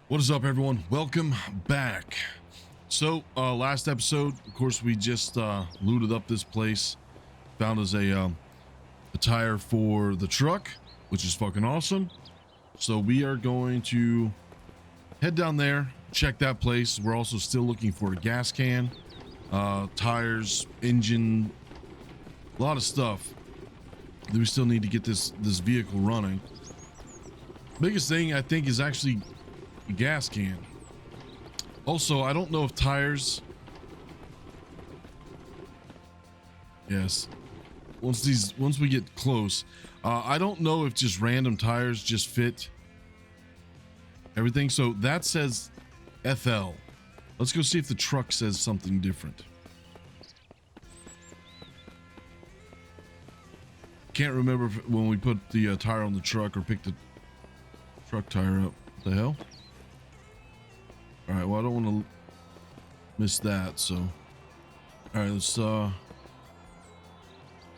What is up, everyone? Welcome back. So last episode, of course, we just looted up this place, found us a tire for the truck, which is fucking awesome. So we are going to head down there, check that place. We're also still looking for a gas can, tires, engine, a lot of stuff that we still need to get this vehicle running. Biggest thing I think is actually a gas can. Also, I don't know if tires, yes, once we get close, I don't know if just random tires just fit everything. So that says FL. Let's go see if the truck says something different. Can't remember when we put the tire on the truck or picked the truck tire up. What the hell? All right, well, I don't want to miss that, so all right, let's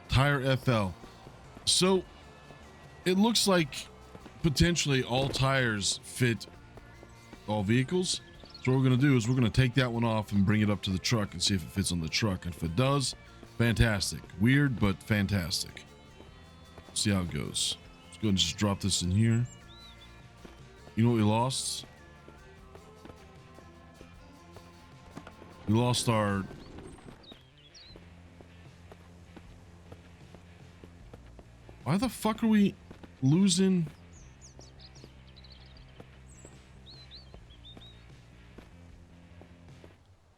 tire FL. So it looks like potentially all tires fit all vehicles. So what we're going to do is we're going to take that one off and bring it up to the truck and see if it fits on the truck. And if it does, fantastic. Weird, but fantastic. See how it goes. Let's go ahead and just drop this in here. You know what we lost? We lost our why the fuck are we losing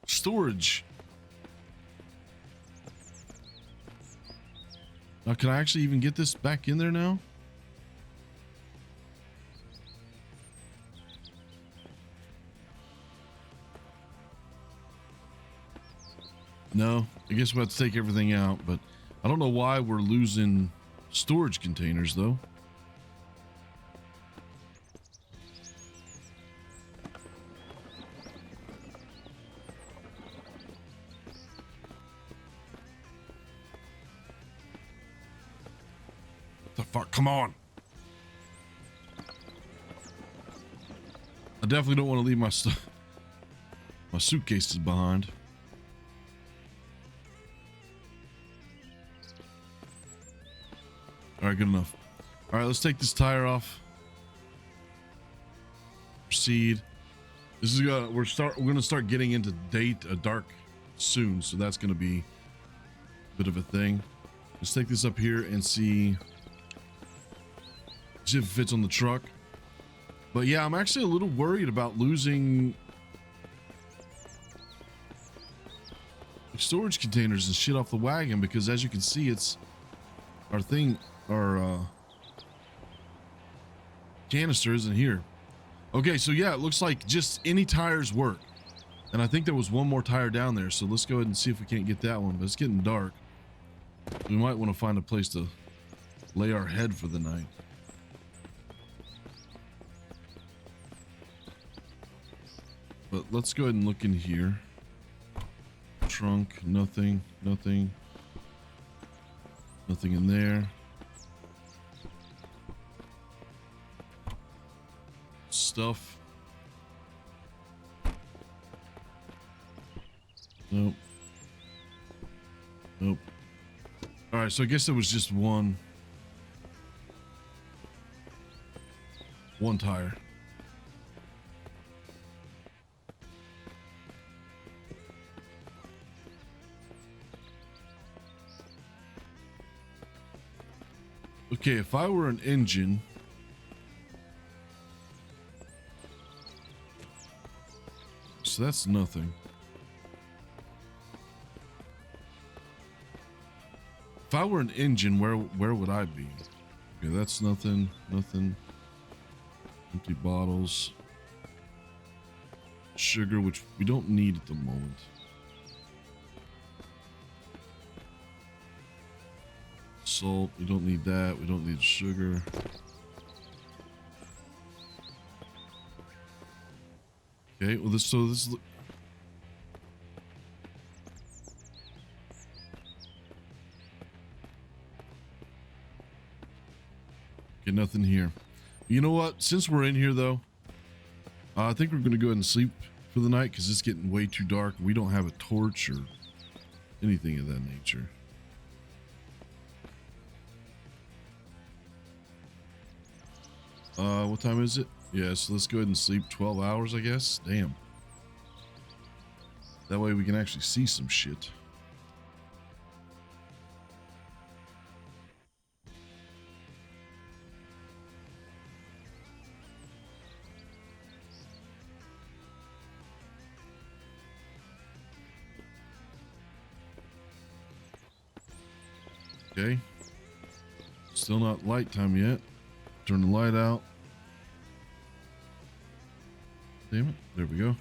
storage? Now, can I actually even get this back in there now? No, I guess we'll have to take everything out, but I don't know why we're losing storage containers though. What the fuck? Come on. I definitely don't want to leave my suitcases behind. All right, good enough. All right, let's take this tire off. Proceed. This is we're gonna start getting into dark soon, so that's gonna be a bit of a thing. Let's take this up here and see if it fits on the truck. But yeah, I'm actually a little worried about losing storage containers and shit off the wagon, because as you can see, it's our canister isn't here. Okay, so yeah, it looks like just any tires work, and I think there was one more tire down there, so let's go ahead and see if we can't get that one. But it's getting dark. We might want to find a place to lay our head for the night. But let's go ahead and look in here. Trunk, nothing in there. Stuff. Nope. All right, so I guess it was just one tire. Okay, if I were an engine, so that's nothing. If I were an engine, where would I be? Okay, that's nothing. Empty bottles. Sugar, which we don't need at the moment. Salt, we don't need that. We don't need sugar. Okay, well this Okay, nothing here. You know what? Since we're in here, though, I think we're going to go ahead and sleep for the night because it's getting way too dark. We don't have a torch or anything of that nature. What time is it? Yeah, so let's go ahead and sleep 12 hours, I guess. Damn. That way we can actually see some shit. Okay. Still not light time yet. Turn the light out. Damn it. There we go.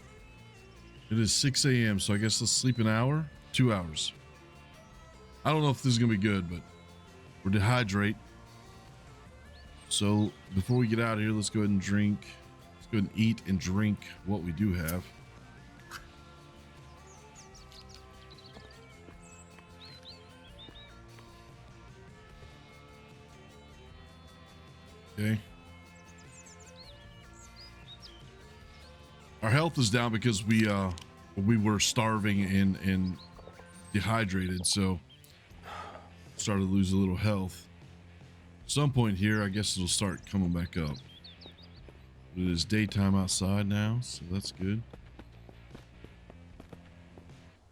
It is 6 a.m. So I guess let's sleep an hour, 2 hours. I don't know if this is going to be good, but we're dehydrate. So before we get out of here, let's go ahead and drink. Let's go ahead and eat and drink what we do have. Okay. Our health is down because we were starving and dehydrated, so started to lose a little health. At some point here, I guess it'll start coming back up. It is daytime outside now, so that's good.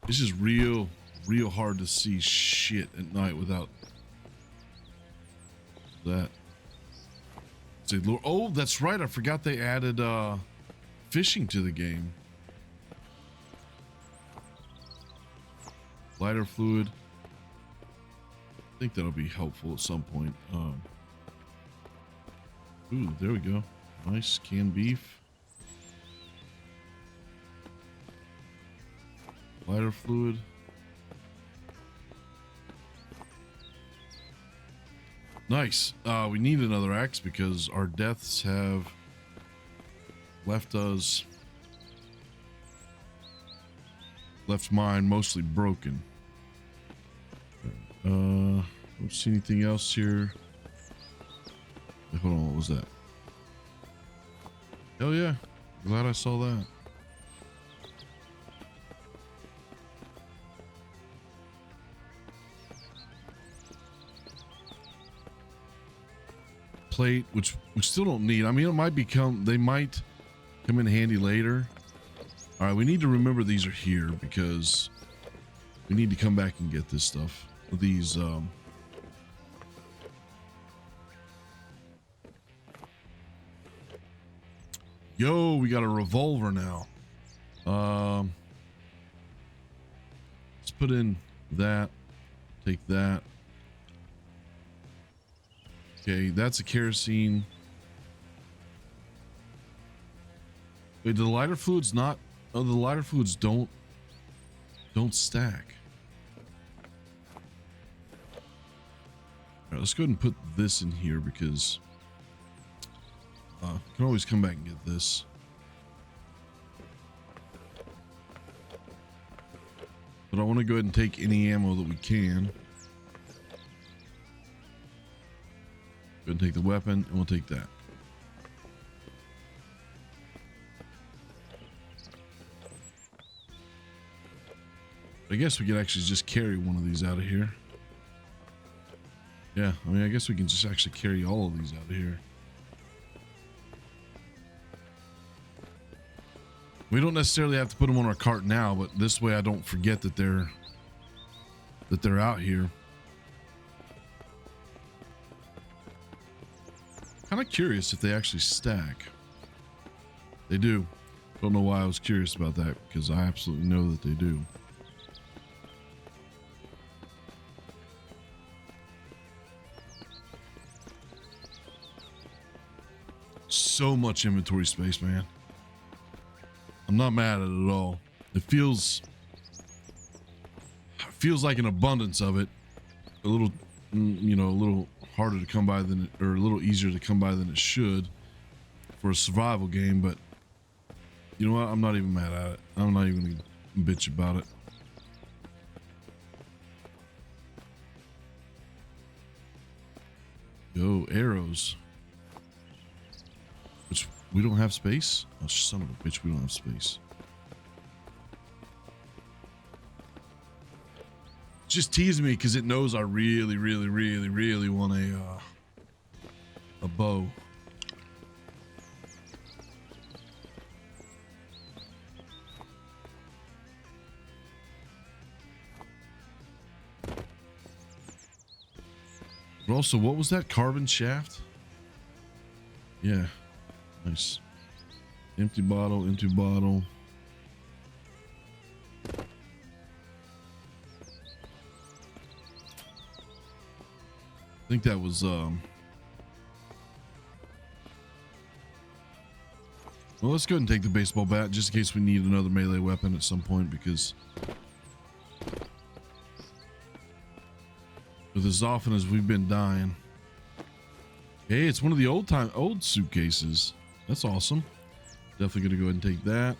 It's just real hard to see shit at night without that. Oh, that's right. I forgot they added fishing to the game. Lighter fluid. I think that'll be helpful at some point. Ooh, there we go. Nice canned beef. Lighter fluid. Nice. We need another axe because our deaths have left mine mostly broken. Don't see anything else here. Wait, hold on, what was that? Hell yeah. Glad I saw that. Plate, which we still don't need. I mean, they might come in handy later. All right, we need to remember these are here because we need to come back and get this stuff. These yo, we got a revolver now. Let's put in that. Take that. Okay, that's a kerosene. Wait, the lighter fluids not... Oh, the lighter fluids don't stack. All right, let's go ahead and put this in here because can always come back and get this. But I want to go ahead and take any ammo that we can. Go ahead and take the weapon, and we'll take that. I guess we could actually just carry one of these out of here. Yeah, I mean, I guess we can just actually carry all of these out of here. We don't necessarily have to put them on our cart now, but this way I don't forget that they're out here. Kind of curious if they actually stack. They do. Don't know why I was curious about that because I absolutely know that they do. So much inventory space, man. I'm not mad at it at all. It feels like an abundance of it. A little, you know, a little harder to come by than it, or a little easier to come by than it should for a survival game, but you know what? I'm not even mad at it. I'm not even gonna bitch about it. Yo, arrows. Which We don't have space? Oh, son of a bitch, we don't have space. Just teasing me because it knows I really want a bow. But also, what was that carbon shaft? Yeah, nice. Empty bottle, empty bottle. I think that was well, let's go ahead and take the baseball bat just in case we need another melee weapon at some point, because with as often as we've been dying. Hey, it's one of the old suitcases. That's awesome. Definitely gonna go ahead and take that.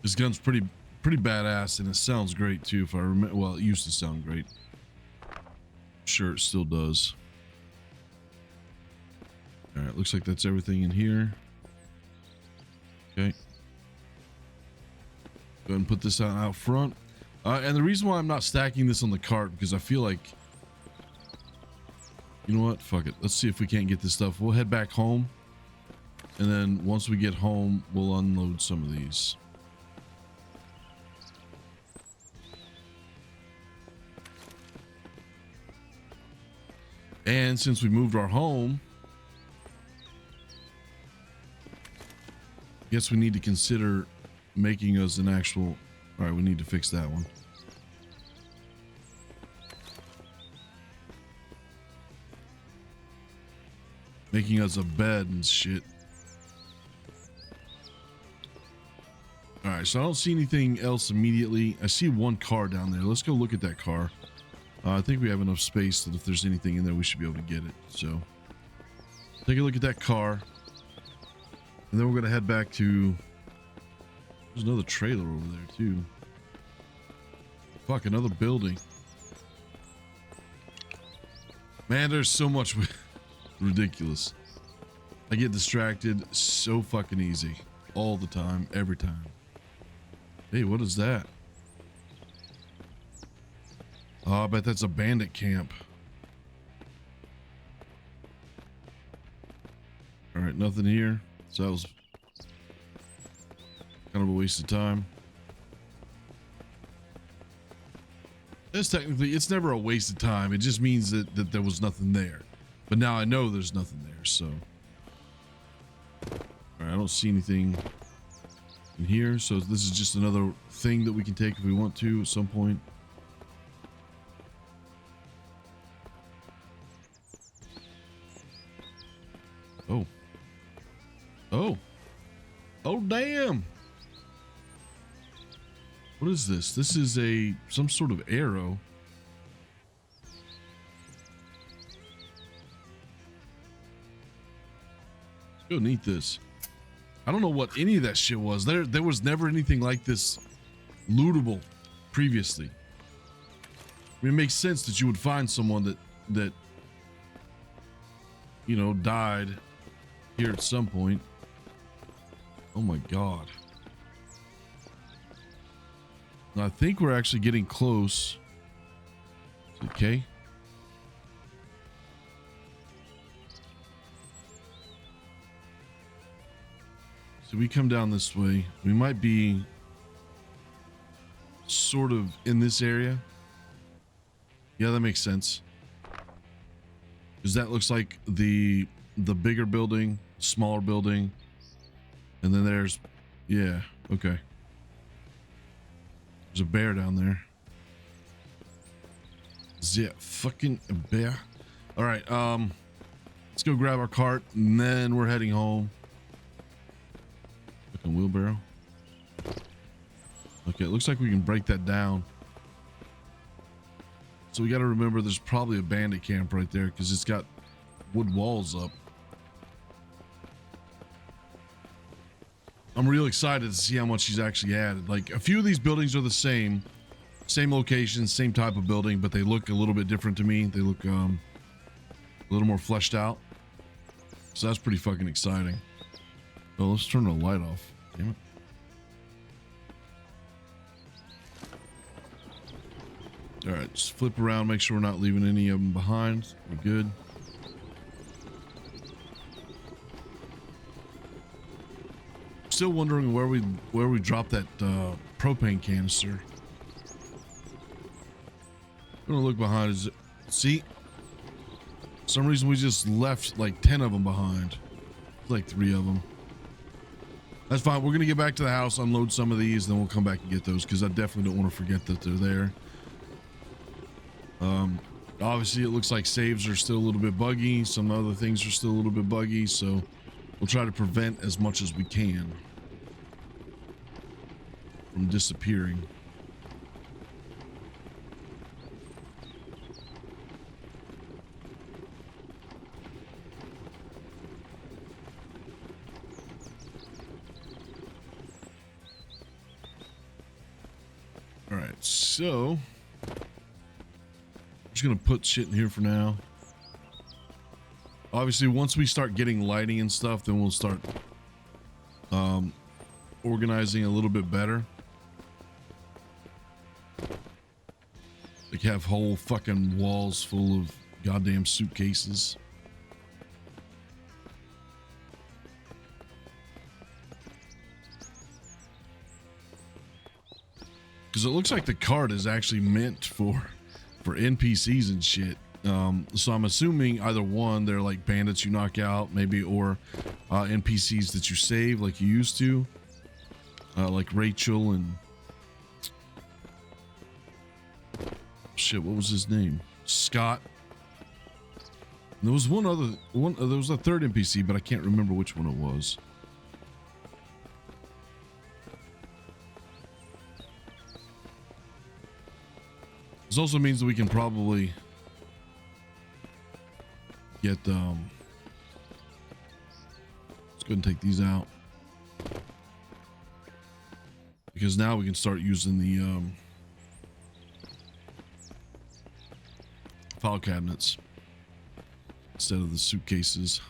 This gun's pretty badass, and it sounds great too. If I remember, well, it used to sound great. I'm sure it still does. All right, looks like that's everything in here. Okay. Go ahead and put this out front. And the reason why I'm not stacking this on the cart, because I feel like, you know what? Fuck it. Let's see if we can't get this stuff. We'll head back home, and then once we get home, we'll unload some of these. And since we moved our home, I guess we need to consider making us an actual... All right, we need to fix that one. Making us a bed and shit. All right, so I don't see anything else immediately. I see one car down there. Let's go look at that car. I think we have enough space that if there's anything in there, we should be able to get it. So take a look at that car. And then we're going to head back to... There's another trailer over there too. Fuck, another building. Man, there's so much ridiculous. I get distracted so fucking easy. All the time, every time. Hey, what is that? Oh, I bet that's a bandit camp. All right, nothing here. So that was kind of a waste of time. It's technically, it's never a waste of time. It just means that there was nothing there. But now I know there's nothing there, so. All right, I don't see anything in here. So this is just another thing that we can take if we want to at some point. Oh. Oh. Oh, damn. What is this? This is some sort of arrow. Let's go and eat this. I don't know what any of that shit was. There was never anything like this lootable previously. I mean, it makes sense that you would find someone that you know, died here at some point. Oh my god. Now, I think we're actually getting close. Okay. So we come down this way. We might be sort of in this area. Yeah, that makes sense. Because that looks like the bigger building, smaller building. And then there's, yeah, okay. There's a bear down there. Yeah, fucking bear. All right, let's go grab our cart and then we're heading home. Fucking wheelbarrow. Okay, it looks like we can break that down. So we got to remember there's probably a bandit camp right there because it's got wood walls up. I'm real excited to see how much he's actually added. Like, a few of these buildings are the same location, same type of building, but they look a little bit different to me. They look a little more fleshed out. So that's pretty fucking exciting. Oh, let's turn the light off. Damn it. All right, just flip around, make sure we're not leaving any of them behind. We're good. Still wondering where we dropped that propane canister. I'm gonna look behind. See, for some reason we just left like 10 of them behind. Like 3 of them. That's fine. We're gonna get back to the house, unload some of these, then we'll come back and get those because I definitely don't want to forget that they're there. Obviously it looks like saves are still a little bit buggy. Some other things are still a little bit buggy, so we'll try to prevent as much as we can from disappearing. All right, so I'm just gonna put shit in here for now. Obviously, once we start getting lighting and stuff, then we'll start organizing a little bit better. Like have whole fucking walls full of goddamn suitcases. Because it looks like the cart is actually meant for NPCs and shit. So I'm assuming either one, they're like bandits you knock out, maybe, or NPCs that you save like you used to, like Rachel and shit. What was his name? Scott. And there was there was a third NPC, but I can't remember which one it was. This also means that we can probably get let's go ahead and take these out, because now we can start using the file cabinets instead of the suitcases.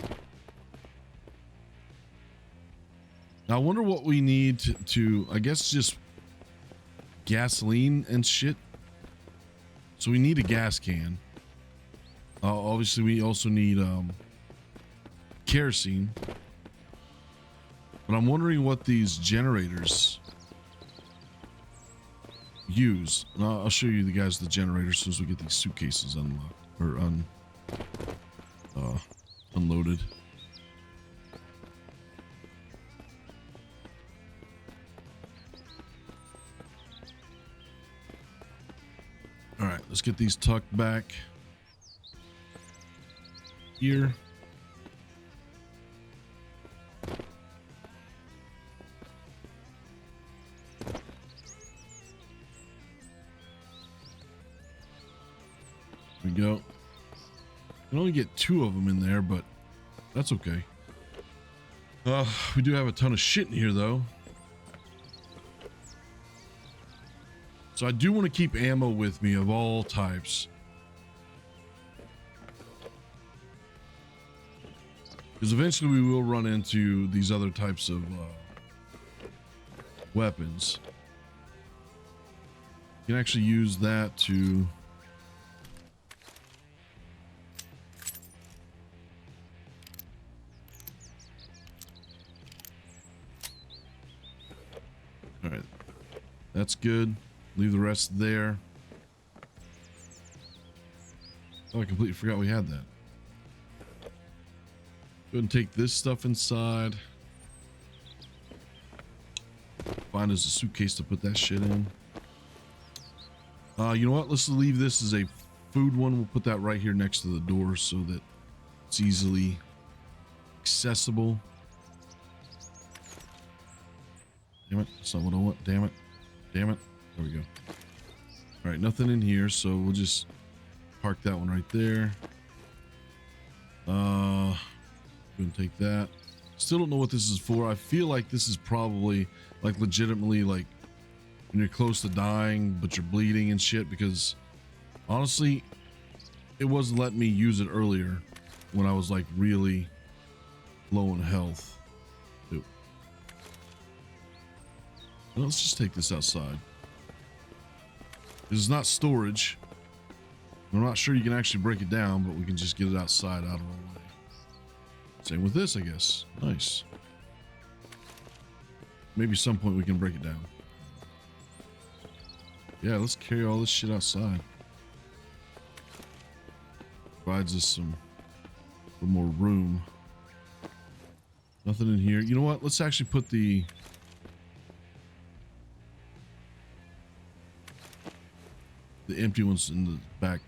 Now I wonder what we need to I guess just gasoline and shit. So we need a gas can. Obviously we also need kerosene. But I'm wondering what these generators use. And I'll show you the guys the generators as soon as we get these suitcases unlocked or unloaded. All right, let's get these tucked back here. There we go. We can only get 2 of them in there, but that's okay. We do have a ton of shit in here though. So I do want to keep ammo with me of all types. Because eventually we will run into these other types of weapons. You can actually use that to... Alright. That's good. Leave the rest there. Oh, I completely forgot we had that. Go ahead and take this stuff inside. Find us a suitcase to put that shit in. You know what? Let's leave this as a food one. We'll put that right here next to the door so that it's easily accessible. Damn it. That's not what I want. Damn it. Damn it. There we go. All right, nothing in here, so we'll just park that one right there. Go and take that. Still don't know what this is for. I feel like this is probably like legitimately like when you're close to dying, but you're bleeding and shit, because honestly, it wasn't letting me use it earlier when I was like really low in health. Ew. Well, let's just take this outside. This is not storage. I'm not sure you can actually break it down, but we can just get it outside out of our way. Same with this, I guess. Nice. Maybe some point we can break it down. Yeah, let's carry all this shit outside. Provides us some more room. Nothing in here. You know what? Let's actually put the empty ones in the back.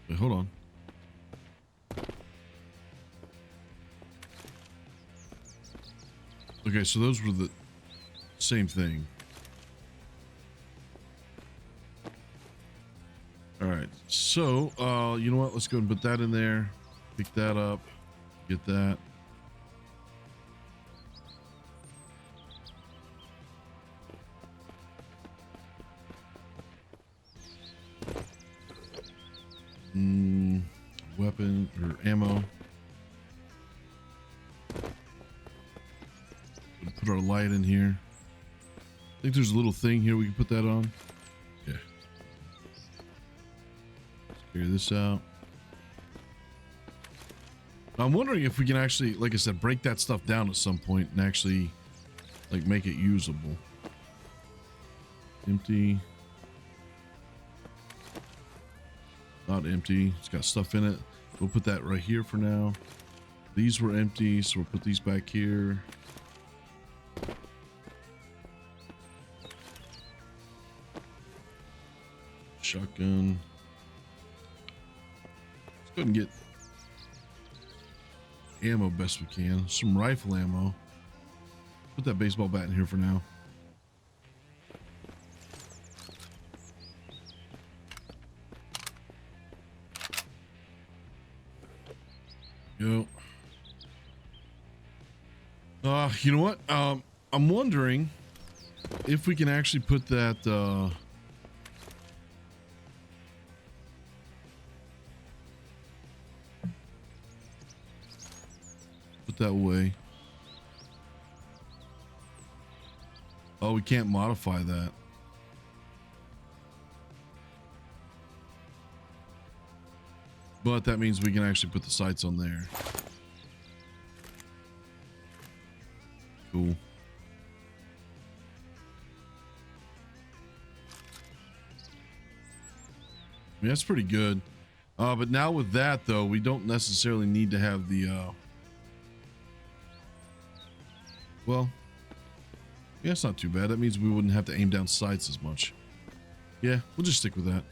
Wait, hold on. Okay, so those were the same thing. All right, so you know what? Let's go and put that in there. Pick that up. Get that. Weapon or ammo. Put our light in here. I think there's a little thing here we can put that on. Yeah. Let's carry this out. I'm wondering if we can actually, like I said, break that stuff down at some point and actually like make it usable. Empty. Not empty. It's got stuff in it. We'll put that right here for now. These were empty, so we'll put these back here. Shotgun. Let's go ahead and get ammo best we can. Some rifle ammo. Put that baseball bat in here for now. Yo. You know what? I'm wondering if we can actually put that put that away. Oh, we can't modify that. But that means we can actually put the sights on there. Cool. I mean, that's pretty good. But now with that though, we don't necessarily need to have the well, yeah, it's not too bad. That means we wouldn't have to aim down sights as much. Yeah, we'll just stick with that.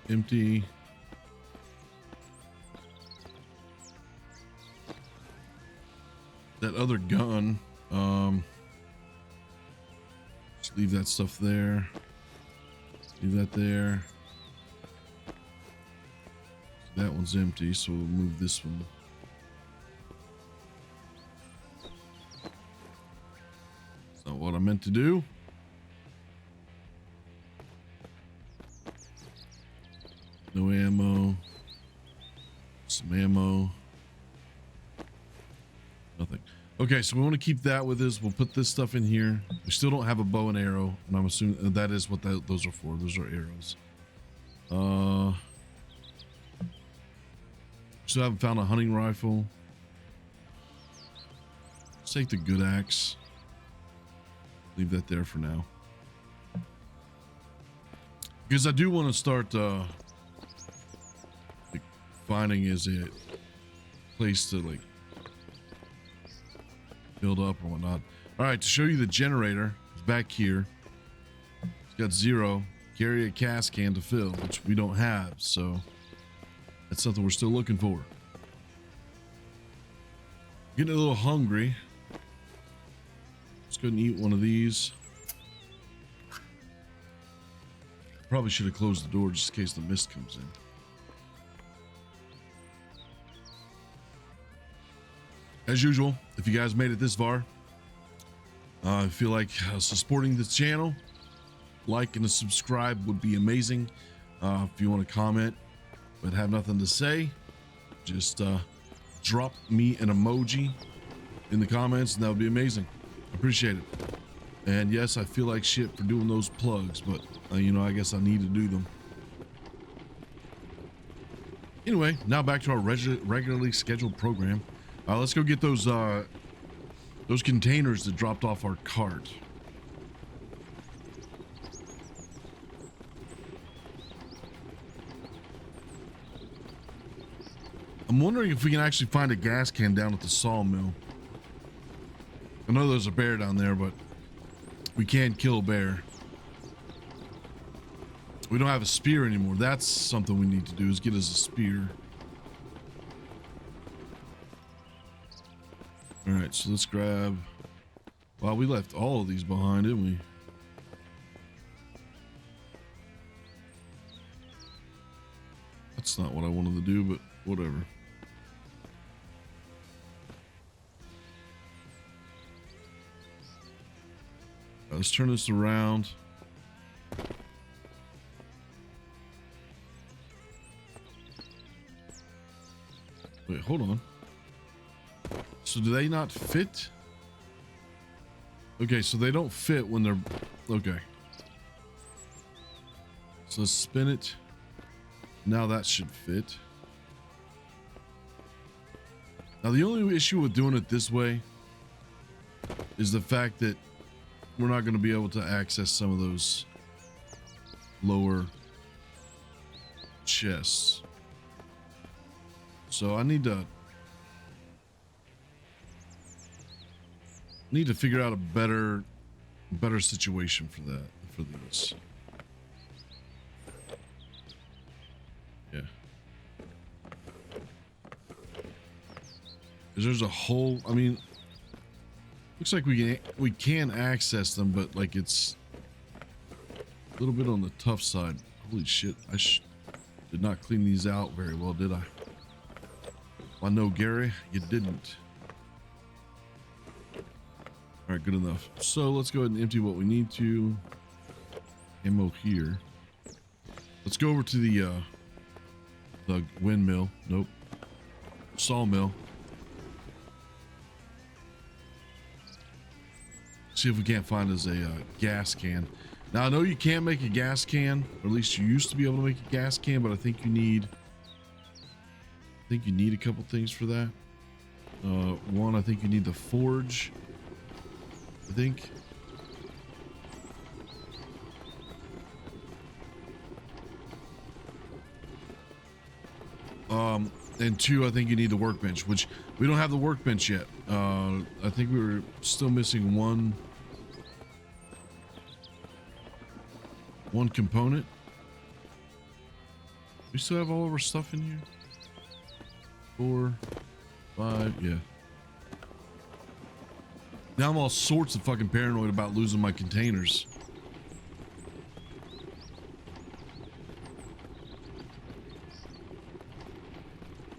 Empty. That other gun, just leave that stuff there. Leave that there. That one's empty, so we'll move this one. That's not what I meant to do. No ammo. Some ammo. Nothing. Okay, so we want to keep that with us. We'll put this stuff in here. We still don't have a bow and arrow, and I'm assuming that is what those are for. Those are arrows. Still haven't found a hunting rifle. Let's take the good axe. Leave that there for now. Because I do want to start like finding is a place to like build up or whatnot. All right, to show you the generator, it's back here. It's got 0. Carry a cast can to fill, which we don't have, so that's something we're still looking for. Getting a little hungry. Let's go ahead and eat one of these. Probably should have closed the door just in case the mist comes in. As usual, if you guys made it this far, I feel like supporting this channel, like and a subscribe would be amazing. If you want to comment but have nothing to say, just drop me an emoji in the comments and that would be amazing. Appreciate it. And yes, I feel like shit for doing those plugs, but you know, I guess I need to do them. Anyway, now back to our regularly scheduled program. Let's go get those containers that dropped off our cart. I'm wondering if we can actually find a gas can down at the sawmill. I know there's a bear down there, but we can't kill a bear. We don't have a spear anymore. That's something we need to do, is get us a spear. All right, so let's grab... Wow, we left all of these behind, didn't we? That's not what I wanted to do, but whatever. Let's turn this around. Wait, hold on. So do they not fit? Okay, so they don't fit when they're... Okay. So let's spin it. Now that should fit. Now the only issue with doing it this way is the fact that we're not going to be able to access some of those lower chests. So I need to figure out a better situation for that, for these. Yeah. Because there's a whole, I mean, looks like we can access them, but like it's a little bit on the tough side. Holy shit, I did not clean these out very well, did I? I know, Gary, you didn't. All right, good enough. So let's go ahead and empty what we need to. Ammo here. Let's go over to the windmill. Nope. Sawmill. See if we can't find us a gas can. Now I know you can make a gas can, or at least you used to be able to make a gas can, but I think you need a couple things for that. One, I think you need the forge. I think. And two, I think you need the workbench, which we don't have the workbench yet. I think we were still missing one component. We still have all of our stuff in here. 4, 5, yeah. Now I'm all sorts of fucking paranoid about losing my containers.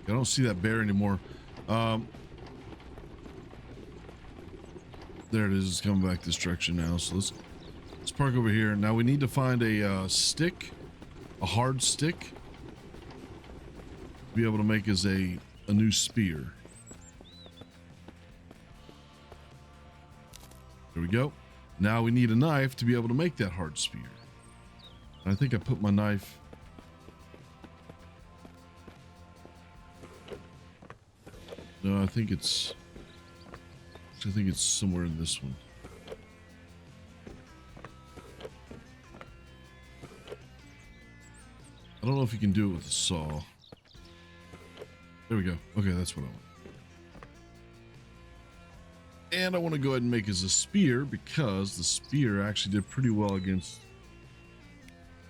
I don't see that bear anymore. There it is. It's coming back this direction now. So let's park over here. Now we need to find a stick, a hard stick, to be able to make us a new spear. There we go. Now we need a knife to be able to make that hard spear. I think I put my knife. No, I think it's somewhere in this one. I don't know if you can do it with a saw. There we go. Okay, that's what I want. And I want to go ahead and make as a spear, because the spear actually did pretty well against,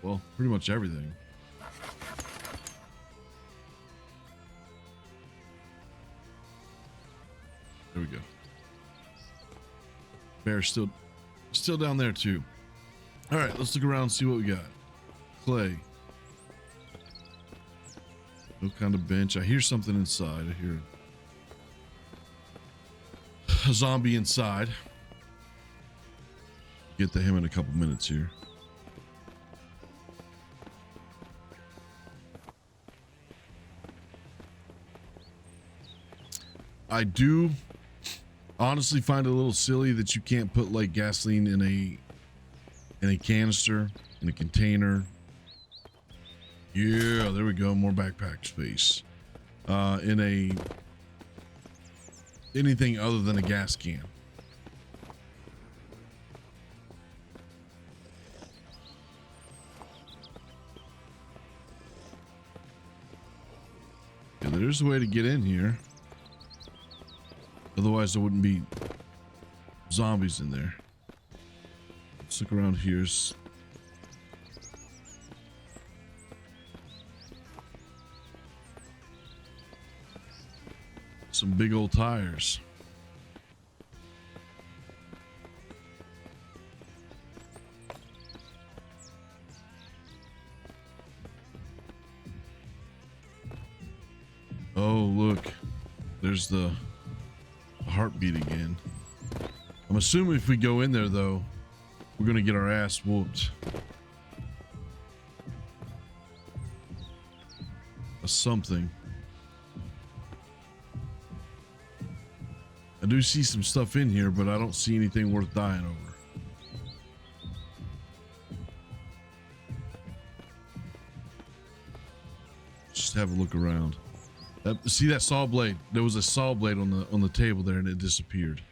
well, pretty much everything. There we go. Bear's still down there too. All right, let's look around and see what we got. clay. No kind of bench. I hear something inside. I hear a zombie inside. Get to him in a couple minutes here. I do honestly find it a little silly that you can't put like gasoline in a canister, in a container. Yeah, there we go. More backpack space. In anything other than a gas can. Yeah, there's a way to get in here. Otherwise, there wouldn't be zombies in there. Let's look around here. Some big old tires. Oh, look. There's the heartbeat again. I'm assuming if we go in there, though, we're going to get our ass whooped. Something. I do see some stuff in here, but I don't see anything worth dying over. Just have a look around. See that saw blade? There was a saw blade on the table there, and it disappeared.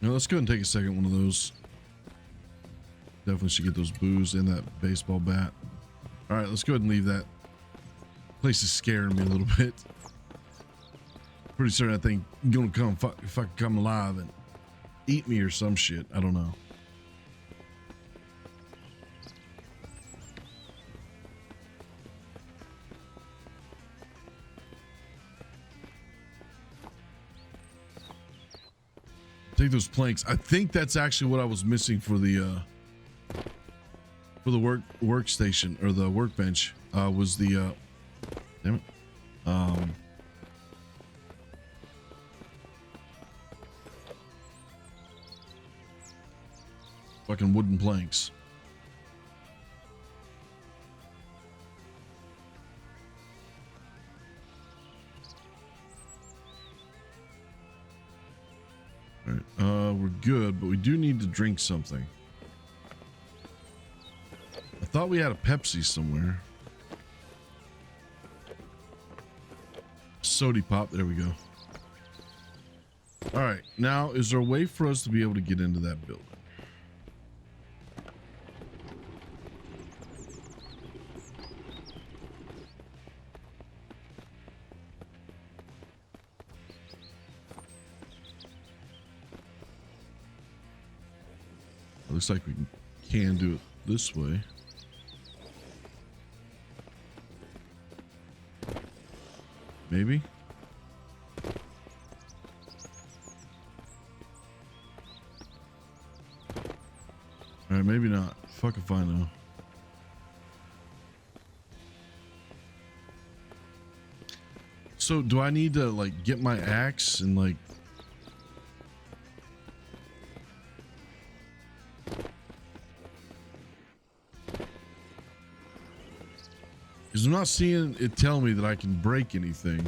Now let's go ahead and take a second one of those. Definitely should get those booze and that baseball bat. All right, let's go ahead and leave that. Place is scaring me a little bit. Pretty certain that thing gonna come fucking come alive and eat me or some shit. I don't know. Take those planks. I think that's actually what I was missing for the workstation or the workbench. Was the damn it. Fucking wooden planks. All right, we're good, but we do need to drink something. I thought we had a Pepsi somewhere. Sody pop, there we go. All right, now is there a way for us to be able to get into that building? Looks like we can do it this way. Maybe. All right, maybe not. Fuck if I know. So do I need to like get my axe and like because I'm not seeing it tell me that I can break anything.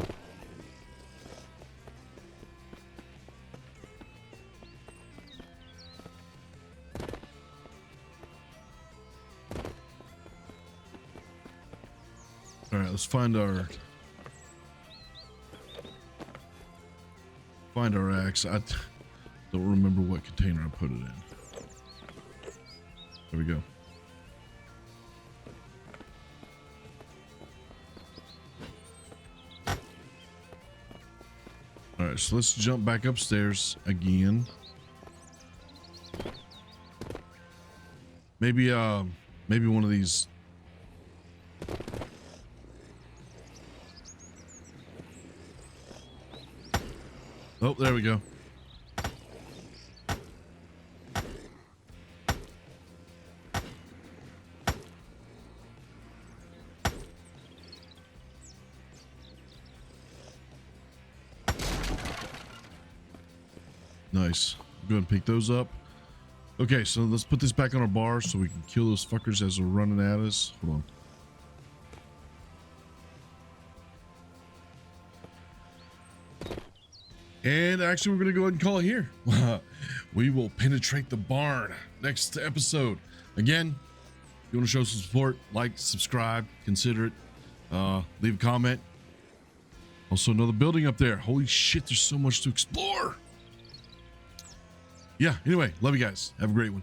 All right, let's find our axe. I don't remember what container I put it in. There we go. All right, so let's jump back upstairs again. maybe one of these. Oh, there we go. Nice. Go ahead and pick those up. Okay, so let's put this back on our bar so we can kill those fuckers as they're running at us. Hold on. And actually, we're going to go ahead and call it here. We will penetrate the barn next episode. Again, if you want to show some support, like, subscribe, consider it. Leave a comment. Also, another building up there. Holy shit, there's so much to explore. Yeah, anyway, love you guys. Have a great one.